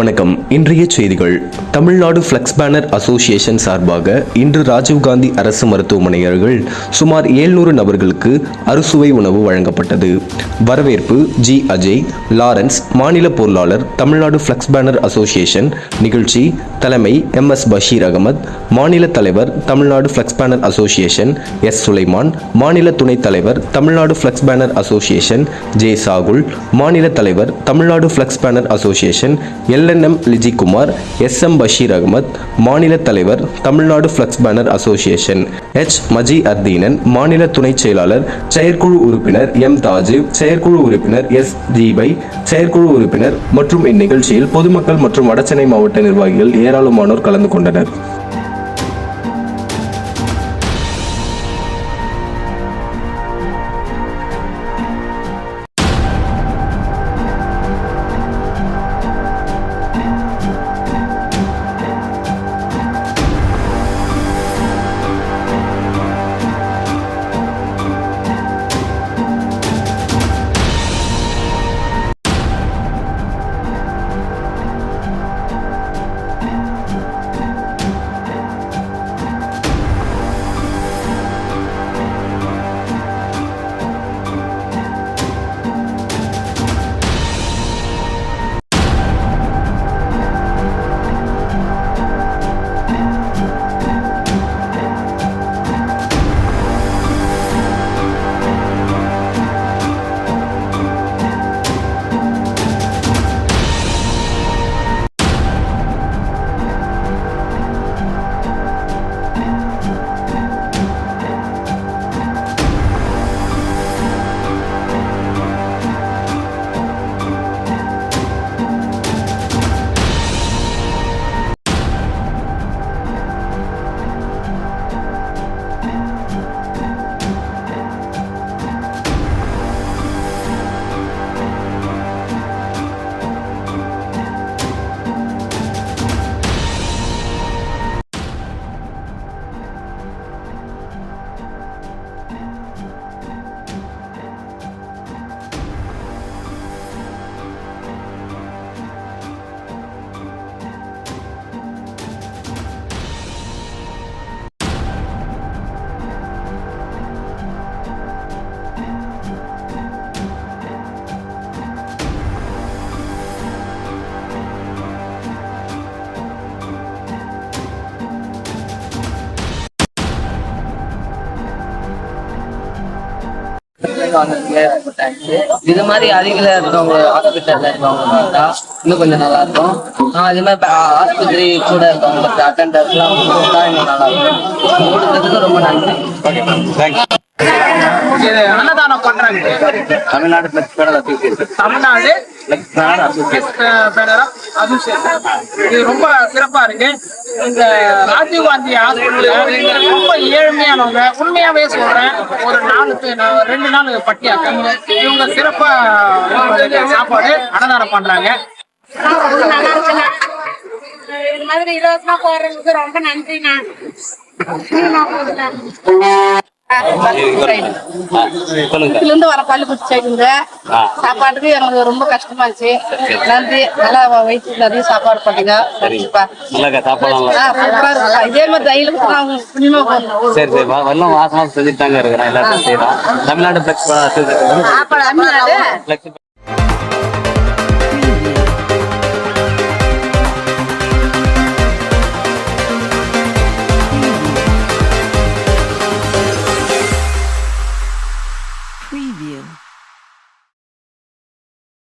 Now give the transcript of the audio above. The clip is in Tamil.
வணக்கம். இன்றைய செய்திகள். தமிழ்நாடு ஃப்ளெக்ஸ் பேனர் அசோசியேஷன் சார்பாக இன்று ராஜீவ்காந்தி அரசு மருத்துவமனை அருகில் சுமார் 700 நபர்களுக்கு அறுசுவை உணவு வழங்கப்பட்டது. வரவேற்பு ஜி. அஜய், லாரன்ஸ், மாநில பொருளாளர், தமிழ்நாடு ஃப்ளெக்ஸ் பேனர் அசோசியேஷன். நிகழ்ச்சி தலைமை MS பஷீர் அகமது, மாநில தலைவர், Tamil Nadu flex banner association S. Sulaiman, மாநில துணைத் தலைவர், Tamil Nadu flex banner association J. Shahul, மாநில தலைவர், Tamil Nadu flex banner association LNM Lijikumar, SM Bashir Ahmed, மாநில தலைவர், Tamil Nadu flex banner association H. மஜி அர்தீனன், மாநில துணைச் செயலாளர், செயற்குழு உறுப்பினர் M. தாஜிவ், செயற்குழு உறுப்பினர் S. ஜீபை, செயற்குழு உறுப்பினர் மற்றும் இந்நிகழ்ச்சியில் பொதுமக்கள் மற்றும் வடசென்னை மாவட்ட நிர்வாகிகள் ஏராளமானோர் கலந்து கொண்டனர். இது மாதிரி அருகில இருக்கவங்க ஹாஸ்பிட்டல்ல இருக்கவங்க இன்னும் கொஞ்சம் நல்லா இருக்கும். அதே மாதிரி ஆஸ்பத்திரி கூட இருக்கவங்களுக்கு அட்டெண்டர்ஸ் எல்லாம் இன்னும் நல்லா இருக்கும். ரொம்ப நன்றி. அன்னதானம் பண்றாங்க தமிழ்நாடு ஃப்ளெக்ஸ் பேனர் அசோசியேஷன். இது ரொம்ப சிறப்பா இருக்கு. இந்த ராஜீவ்காந்தி ஹாஸ்பிட்டல் ரொம்ப ஏழ்மையானவங்க, உண்மையாவே சொல்றேன், ஒரு 2 நாள் பட்டியாக்க இவங்க சிறப்பா சாப்பாடு அன்னதானம் பண்றாங்க. இது மாதிரி இலவசமா போறதுக்கு ரொம்ப நன்றிண்ணா. இருந்து வர பள்ளி குடிச்சாங்க சாப்பாட்டுக்கு எங்களுக்கு ரொம்ப கஷ்டமா இருந்துச்சு. நன்றி. நல்லா வயிற்று நிறைய சாப்பாடு பண்ணுங்க. இதே மாதிரி தையில புண்ணியமா போகணும். சரி சரி வரலாம். வாசமா செஞ்சுட்டாங்க இருக்கிறேன் எல்லாத்தையும் செய்யலாம். தமிழ்நாடு